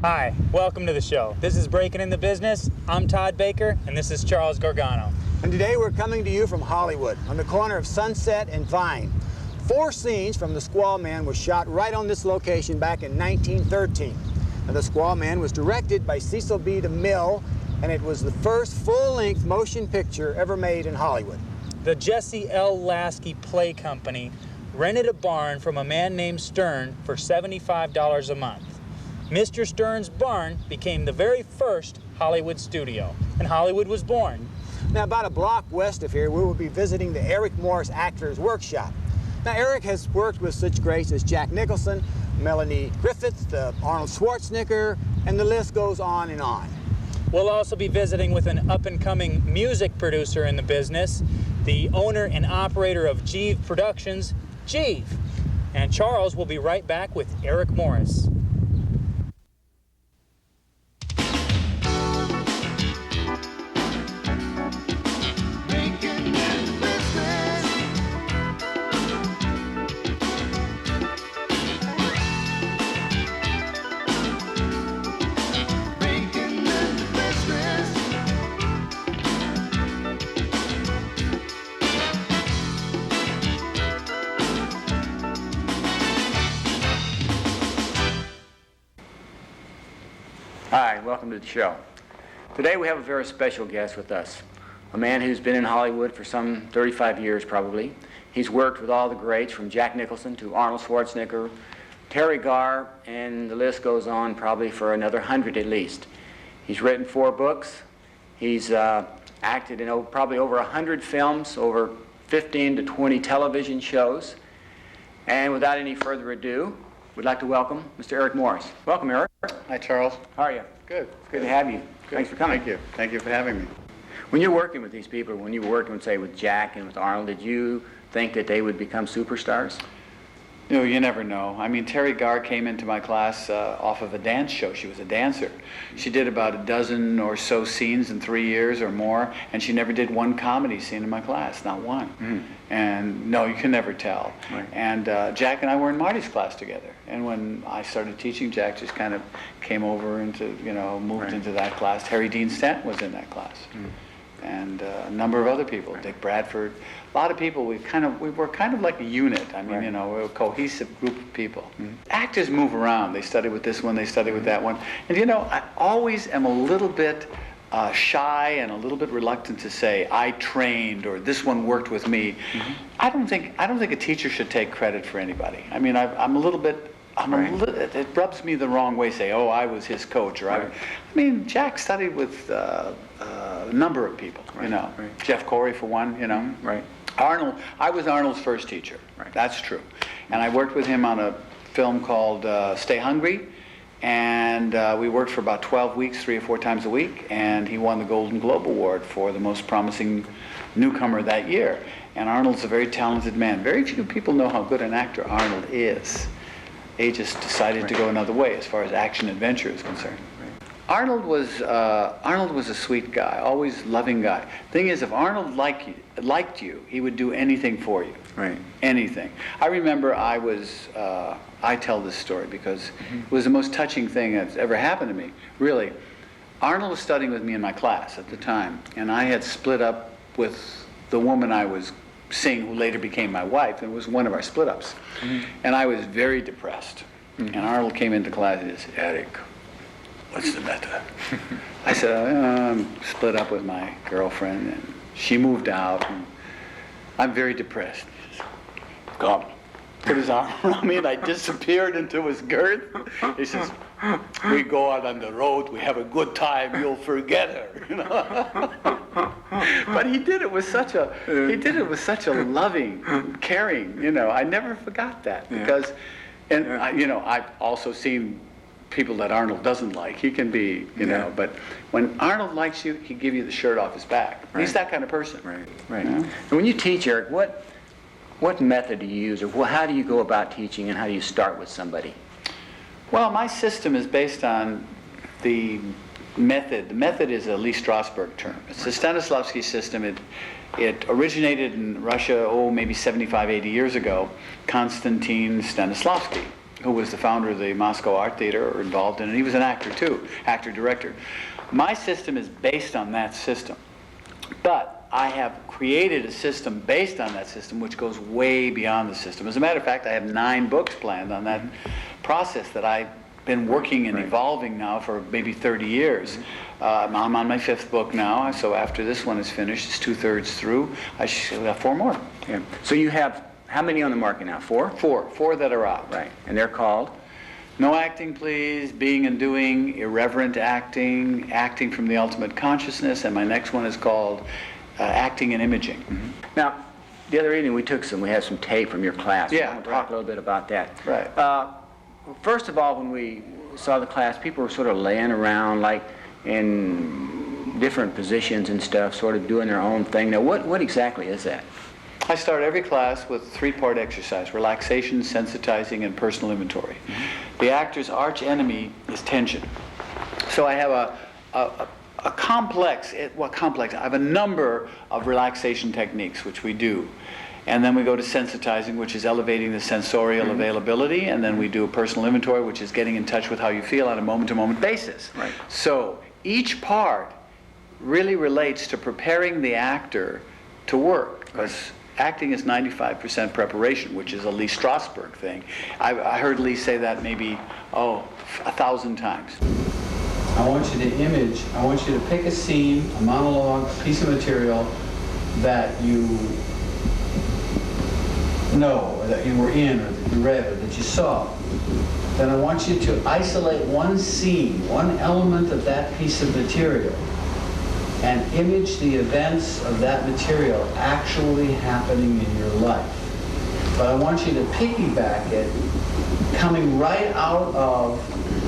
Hi, welcome to the show. This is Breaking in the Business. I'm Todd Baker, and this is Charles Gorgano. And today we're coming to you from Hollywood, on the corner of Sunset and Vine. 4 scenes from The Squaw Man were shot right on this location back in 1913. Now, The Squaw Man was directed by Cecil B. DeMille, and it was the first full-length motion picture ever made in Hollywood. The Jesse L. Lasky Play Company rented a barn from a man named Stern for $75 a month. Mr. Stern's barn became the very first Hollywood studio, and Hollywood was born. Now, about a block west of here, we will be visiting the Eric Morris Actors Workshop. Now, Eric has worked with such greats as Jack Nicholson, Melanie Griffith, Arnold Schwarzenegger, and the list goes on and on. We'll also be visiting with an up-and-coming music producer in the business, the owner and operator of Jeeve Productions, Jeeve. And Charles will be right back with Eric Morris. Hi, welcome to the show. Today we have a very special guest with us, a man who's been in Hollywood for some 35 years probably. He's worked with all the greats from Jack Nicholson to Arnold Schwarzenegger, Terry Garr, and the list goes on probably for another 100 at least. He's written 4 books. He's acted in probably over 100 films, over 15 to 20 television shows. And without any further ado, we'd like to welcome Mr. Eric Morris. Welcome, Eric. Hi, Charles. How are you? Good. It's good to have you. Good. Thanks for coming. Thank you. Thank you for having me. When you're working with these people, when you were working, say, with Jack and with Arnold, did you think that they would become superstars? You know, you never know. I mean, Terry Garr came into my class off of a dance show. She was a dancer. She did about a dozen or so scenes in 3 years or more, and she never did one comedy scene in my class, not one. Mm. And no, you can never tell. Right. And Jack and I were in Marty's class together. And when I started teaching, Jack just kind of came over into, moved into that class. Harry Dean Stanton was in that class. Mm. And a number of other people, Dick Bradford, a lot of people. We were kind of like a unit. I mean, we're a cohesive group of people. Mm-hmm. Actors move around. They study with this one, they study with that one. And I always am a little bit shy and a little bit reluctant to say I trained or this one worked with me. Mm-hmm. I don't think a teacher should take credit for anybody. I mean, I'm a little bit. It rubs me the wrong way. Say, oh, I was his coach, or I mean, Jack studied with a number of people. Jeff Corey for one. Mm-hmm. Right. Arnold. I was Arnold's first teacher. Right. That's true. And I worked with him on a film called Stay Hungry, and we worked for about 12 weeks, 3 or 4 times a week, and he won the Golden Globe Award for the most promising newcomer that year. And Arnold's a very talented man. Very few people know how good an actor Arnold is. They just decided to go another way as far as action adventure is concerned. Right. Arnold was a sweet guy, always loving guy. Thing is, if Arnold liked you, he would do anything for you. Right. Anything. I remember I tell this story because it was the most touching thing that's ever happened to me. Really, Arnold was studying with me in my class at the time, and I had split up with the woman I was seeing, who later became my wife, and it was one of our split-ups. Mm-hmm. And I was very depressed. Mm-hmm. And Arnold came into class and he said, Eric, what's the matter? I said, I'm split up with my girlfriend, and she moved out, and I'm very depressed. He says, come. Put his arm around me, and I disappeared into his girth. He says, we go out on the road, we have a good time, you'll forget her. But he did it with such a loving, caring, I never forgot that because, I've also seen people that Arnold doesn't like. He can be, but when Arnold likes you, he'll give you the shirt off his back. Right. He's that kind of person. Right. And when you teach, Eric, what method do you use, or how do you go about teaching, and how do you start with somebody? Well, my system is based on the method. The method is a Lee Strasberg term. It's the Stanislavski system. It originated in Russia, maybe 75, 80 years ago. Konstantin Stanislavski, who was the founder of the Moscow Art Theater, or involved in it. He was an actor too, actor-director. My system is based on that system. But I have created a system based on that system which goes way beyond the system. As a matter of fact, I have 9 books planned on that process that I've been working and evolving now for maybe 30 years. I'm on my 5th book now, so after this one is finished, it's 2/3 through, I should have 4 more. Yeah. So you have how many on the market now? 4? 4 that are out. Right. And they're called? No Acting Please, Being and Doing, Irreverent Acting, Acting from the Ultimate Consciousness, and my next one is called Acting and Imaging. Mm-hmm. Now, the other evening we had some tape from your class. Yeah, I want to talk a little bit about that. Right. First of all, when we saw the class, people were sort of laying around like in different positions and stuff, sort of doing their own thing. Now, what exactly is that? I start every class with a 3-part exercise: relaxation, sensitizing, and personal inventory. Mm-hmm. The actor's arch enemy is tension. So I have a complex, I have a number of relaxation techniques which we do. And then we go to sensitizing, which is elevating the sensorial availability, and then we do a personal inventory, which is getting in touch with how you feel on a moment-to-moment basis. Right. So each part really relates to preparing the actor to work, because acting is 95% preparation, which is a Lee Strasberg thing. I heard Lee say that maybe, 1,000 times. I want you to I want you to pick a scene, a monologue, a piece of material that you know, or that you were in, or that you read, or that you saw. Then I want you to isolate one scene, one element of that piece of material, and image the events of that material actually happening in your life. But I want you to piggyback it coming right out of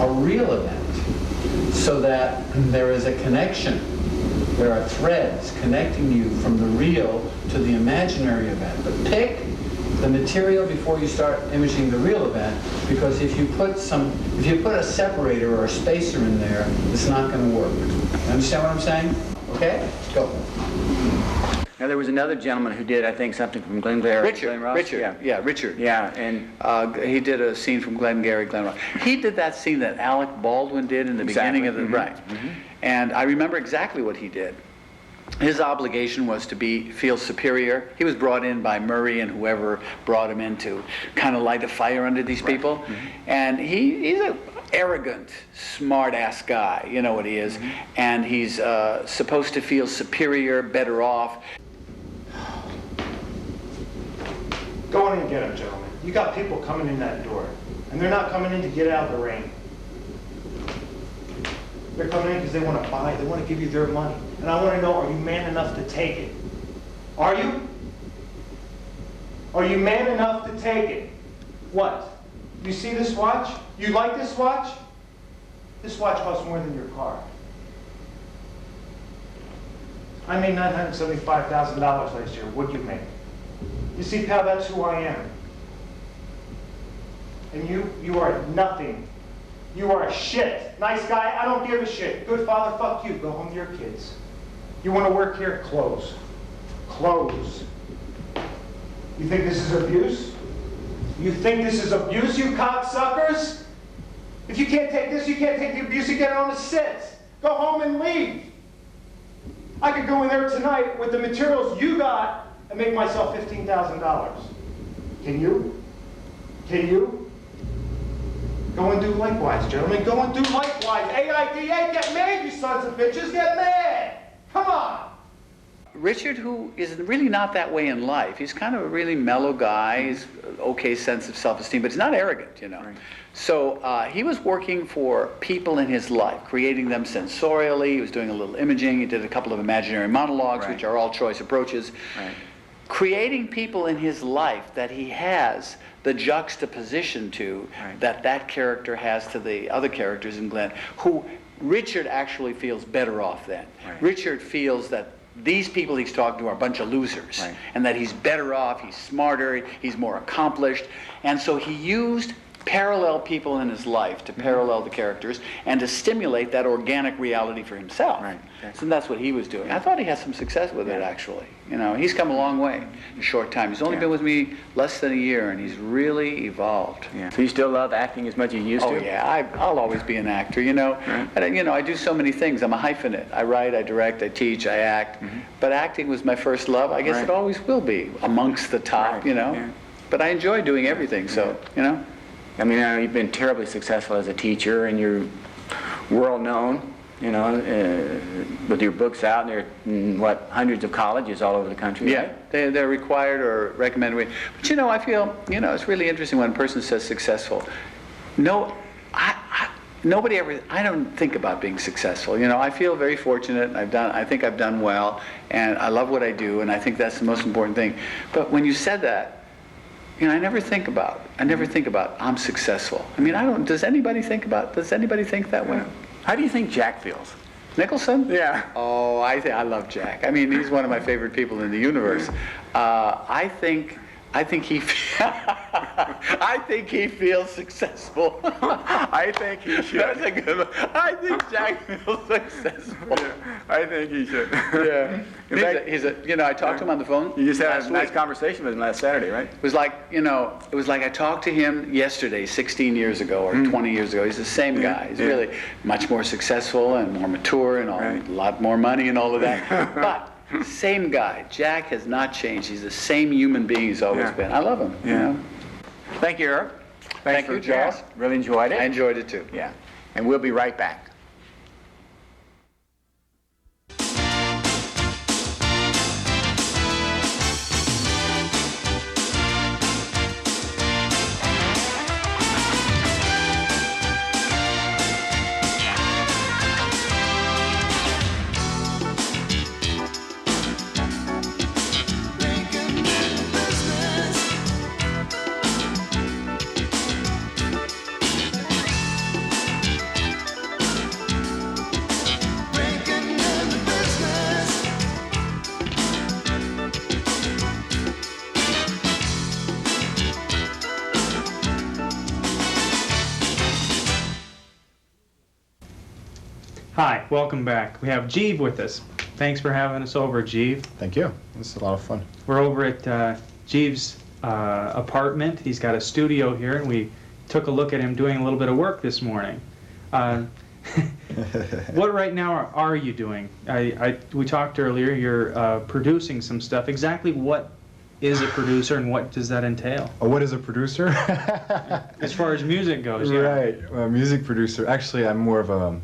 a real event, so that there is a connection. There are threads connecting you from the real to the imaginary event. But pick the material before you start imaging the real event, because if you put a separator or a spacer in there, it's not going to work. You understand what I'm saying? Okay? Go. Now, there was another gentleman who did, I think, something from Glengarry. Richard. Yeah, Richard. Yeah, and he did a scene from Glengarry Glen Ross. He did that scene that Alec Baldwin did in the beginning of the right. Mm-hmm. And I remember exactly what he did. His obligation was to feel superior. He was brought in by Murray and whoever brought him in to kind of light a fire under these people. Mm-hmm. And he's a arrogant, smart-ass guy, you know what he is. Mm-hmm. And he's supposed to feel superior, better off. Go in and get them, gentlemen. You got people coming in that door, and they're not coming in to get out of the rain. They're coming in because they want to buy, they want to give you their money. And I want to know, are you man enough to take it? Are you? Are you man enough to take it? What? You see this watch? You like this watch? This watch costs more than your car. I made $975,000 last year. What'd you make? You see, pal, that's who I am. And you are nothing. You are a shit. Nice guy, I don't give a shit. Good father, fuck you. Go home to your kids. You want to work here? Close. Close. You think this is abuse? You think this is abuse, you cocksuckers? If you can't take this, you can't take the abuse, you get it on the sit. Go home and leave. I could go in there tonight with the materials you got and make myself $15,000. Can you? Can you? Go and do likewise, gentlemen. Go and do likewise. AIDA, get mad, you sons of bitches. Get mad. Come on. Richard, who is really not that way in life, he's kind of a really mellow guy. He's an okay sense of self-esteem, but he's not arrogant, you know. Right. So he was working for people in his life, creating them sensorially. He was doing a little imaging. He did a couple of imaginary monologues, which are all choice approaches. Right. Creating people in his life that he has the juxtaposition to that character has to the other characters in Glenn, who Richard actually feels better off than. Right. Richard feels that these people he's talking to are a bunch of losers, and that he's better off, he's smarter, he's more accomplished. And so he used parallel people in his life, to parallel the characters, and to stimulate that organic reality for himself. Right. Okay. So that's what he was doing. I thought he had some success with it, actually. You know, he's come a long way in a short time. He's only been with me less than a year, and he's really evolved. Yeah. So you still love acting as much as you used to? Oh yeah, I'll always be an actor, you know. Right. And, you know, I do so many things. I'm a hyphenate. I write, I direct, I teach, I act. But acting was my first love. I guess it always will be, amongst the top, you know. Yeah. But I enjoy doing everything, so, you know. I mean, you've been terribly successful as a teacher, and you're world known, you know, with your books out, and there are, hundreds of colleges all over the country, Yeah, right? they're required or recommended. But, you know, I feel, you know, it's really interesting when a person says successful. No, nobody ever, I don't think about being successful. You know, I feel very fortunate. I think I've done well, and I love what I do, and I think that's the most important thing. But when you said that, you know, I never think about I'm successful. I mean, does anybody think that way? How do you think Jack feels? Nicholson? Yeah. Oh, I love Jack. I mean, he's one of my favorite people in the universe. I think he feels succce's I think he should. That's a good one. I think Jack feels successful. Yeah, I think he should. Yeah. You know, I talked to him on the phone. You just had last a nice week. conversation with him last Saturday, right? It was like, you know, I talked to him yesterday, 16 years ago or 20 years ago. He's the same guy. He's really much more successful and more mature and a lot more money and all of that. But same guy. Jack has not changed. He's the same human being he's always been. I love him. Yeah. You know? Thank you, Eric. Thank you, Charles. Really enjoyed it. I enjoyed it too. Yeah. And we'll be right back. Hi, welcome back. We have Jeeve with us. Thanks for having us over, Jeeve. Thank you. This is a lot of fun. We're over at Jeeve's apartment. He's got a studio here, and we took a look at him doing a little bit of work this morning. What right now are you doing? We talked earlier, you're producing some stuff. Exactly what is a producer, and what does that entail? What is a producer? As far as music goes, yeah. Right, music producer. Actually, I'm more of a,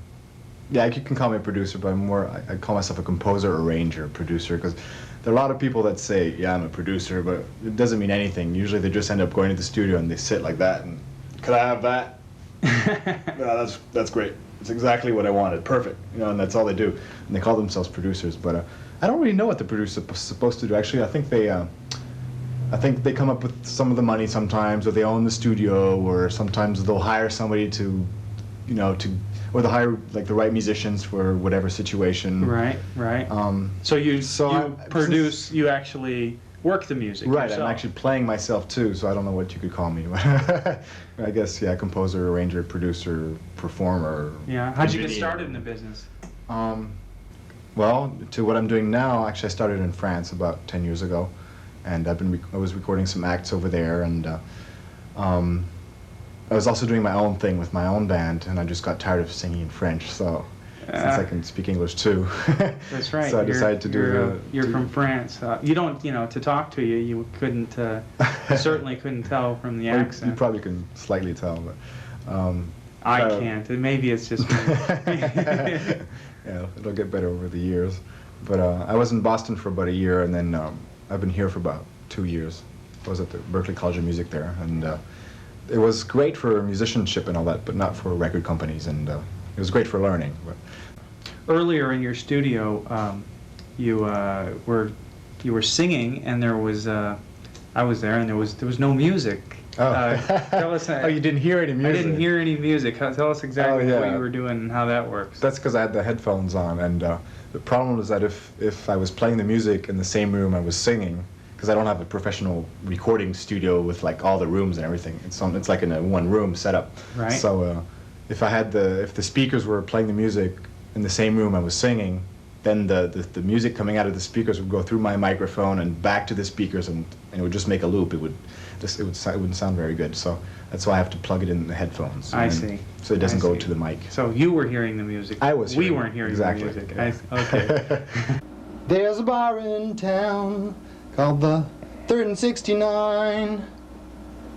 yeah, you can call me a producer, but I call myself a composer, arranger, producer, because there are a lot of people that say, yeah, I'm a producer, but it doesn't mean anything. Usually they just end up going to the studio and they sit like that and, could I have that? Yeah, that's great. It's exactly what I wanted. Perfect. You know, and that's all they do. And they call themselves producers, but I don't really know what the producer's supposed to do. Actually, I think they come up with some of the money sometimes, or they own the studio, or sometimes they'll hire somebody to, you know, or they'll hire like the right musicians for whatever situation. Right. So you produce, you actually work the music right, yourself. I'm actually playing myself too, so I don't know what you could call me. I guess, yeah, composer, arranger, producer, performer. Yeah, how'd you get started in the business? Well, to what I'm doing now, actually I started in France about 10 years ago, and I was recording some acts over there, and I was also doing my own thing with my own band, and I just got tired of singing in French, so since I can speak English too. That's right. So I decided to do You're from France. You don't, you know, to talk to you, you couldn't, you certainly couldn't tell from the accent. You probably can slightly tell, but... I can't. Maybe it's just me. Yeah, it'll get better over the years. But I was in Boston for about a year, and then I've been here for about 2 years. I was at the Berklee College of Music there, and it was great for musicianship and all that, but not for record companies, and it was great for learning. But. Earlier in your studio, you were singing, and there was I was there, and there was no music. Oh. Tell us. Oh, you didn't hear any music? I didn't hear any music. Tell us exactly what you were doing and how that works. That's because I had the headphones on, and the problem was that if I was playing the music in the same room I was singing, because I don't have a professional recording studio with like all the rooms and everything. It's like in a one room setup. Right. So if the speakers were playing the music in the same room I was singing, then the music coming out of the speakers would go through my microphone and back to the speakers, and it would just make a loop. It wouldn't sound very good. So that's why I have to plug it in the headphones. I see. So it doesn't go to the mic. So you were hearing the music. I was. We weren't hearing exactly. the music. Yeah. Okay. There's a bar in town called the 3rd and 69.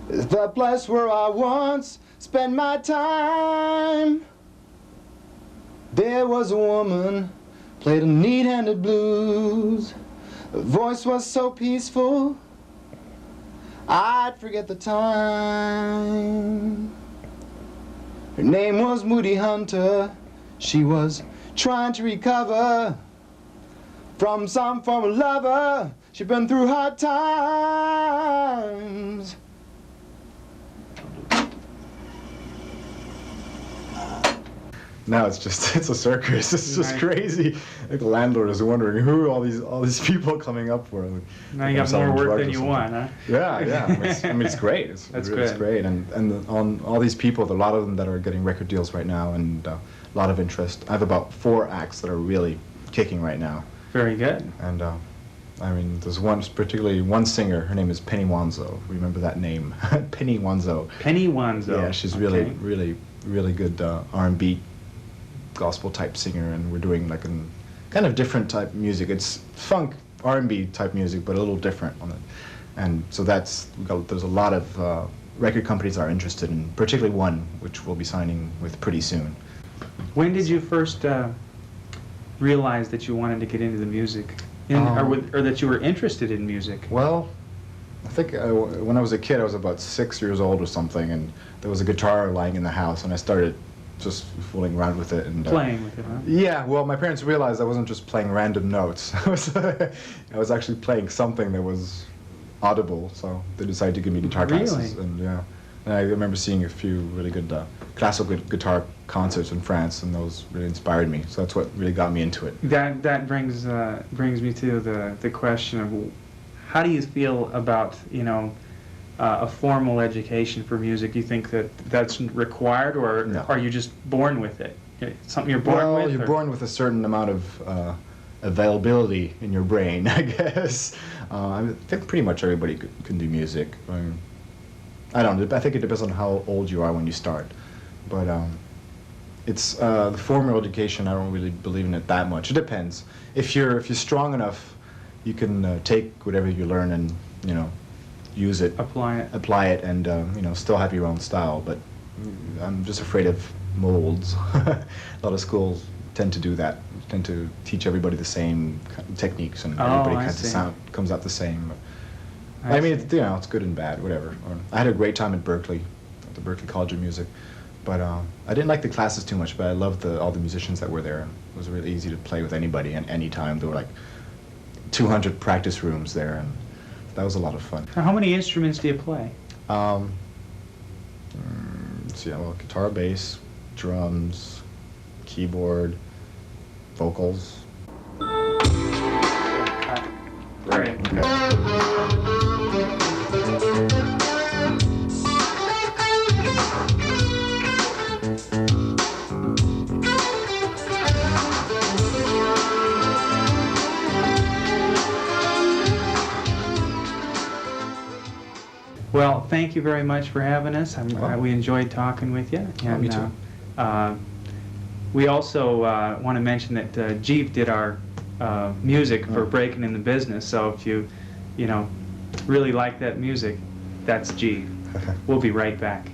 It's the place where I once spent my time. There was a woman, played a neat-handed blues. Her voice was so peaceful, I'd forget the time. Her name was Moody Hunter. She was trying to recover from some former lover. She'd been through hard times. Now it's a circus. It's just Right. crazy. Like the landlord is wondering who are all these people coming up for. Like, Now you got more work than you want, huh? Yeah. I mean, it's great. It's That's it's good. great. And on all these people, a lot of them that are getting record deals right now, and a lot of interest. I have about 4 acts that are really kicking right now. Very good. And I mean, there's particularly one singer. Her name is Penny Wanzo. Remember that name, Penny Wanzo. Penny Wanzo. Yeah, she's really, Okay. really, really good R&B gospel type singer, and we're doing like a kind of different type music. It's funk R&B type music, but a little different on it. And so there's a lot of record companies are interested in, particularly one which we'll be signing with pretty soon. When did you first realize that you wanted to get into the music, or that you were interested in music? Well, I think when I was a kid, I was about 6 years old or something, and there was a guitar lying in the house, and I started just fooling around with it and Playing with it, huh? Yeah, well, my parents realized I wasn't just playing random notes. I was actually playing something that was audible, so they decided to give me guitar classes. Really? And yeah, and I remember seeing a few really good classical guitar concerts in France, and those really inspired me. So that's what really got me into it. That brings me to the question of how do you feel about a formal education for music? Do you think that's required, or No. are you just born with it? It's something you're born with? You're or- born with a certain amount of availability in your brain, I guess. I think pretty much everybody can do music. I think it depends on how old you are when you start. But it's the formal education, I don't really believe in it that much. It depends. If you're strong enough, you can take whatever you learn and use it, apply it, and still have your own style. But I'm just afraid of molds. A lot of schools tend to do that. Tend to teach everybody the same techniques, and everybody I see. comes out the same. I I mean, see. it's good and bad, whatever. I had a great time at Berkeley, at the Berkeley College of Music, but I didn't like the classes too much. But I loved all the musicians that were there. It was really easy to play with anybody and any time. There were like 200 practice rooms there, and that was a lot of fun. Now, how many instruments do you play? Let's see, well, guitar, bass, drums, keyboard, vocals. Right. Well, thank you very much for having us. We enjoyed talking with you. And, me too. We also want to mention that Jeeve did our music for Breaking in the Business. So if you really like that music, that's Jeeve. We'll be right back.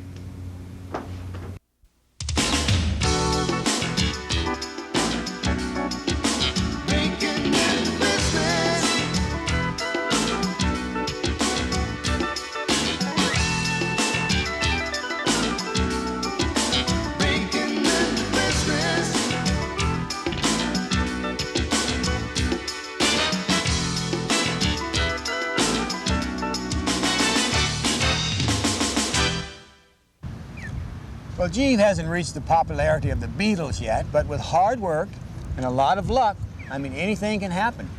Well, Jeeve hasn't reached the popularity of the Beatles yet, but with hard work and a lot of luck, I mean, anything can happen.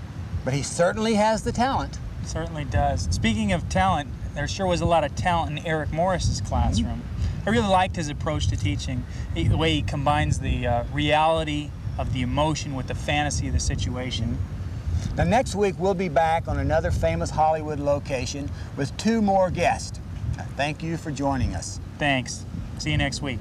But he certainly has the talent. Certainly does. Speaking of talent, there sure was a lot of talent in Eric Morris's classroom. I really liked his approach to teaching, the way he combines the reality of the emotion with the fantasy of the situation. Now, next week, we'll be back on another famous Hollywood location with 2 more guests. Thank you for joining us. Thanks. See you next week.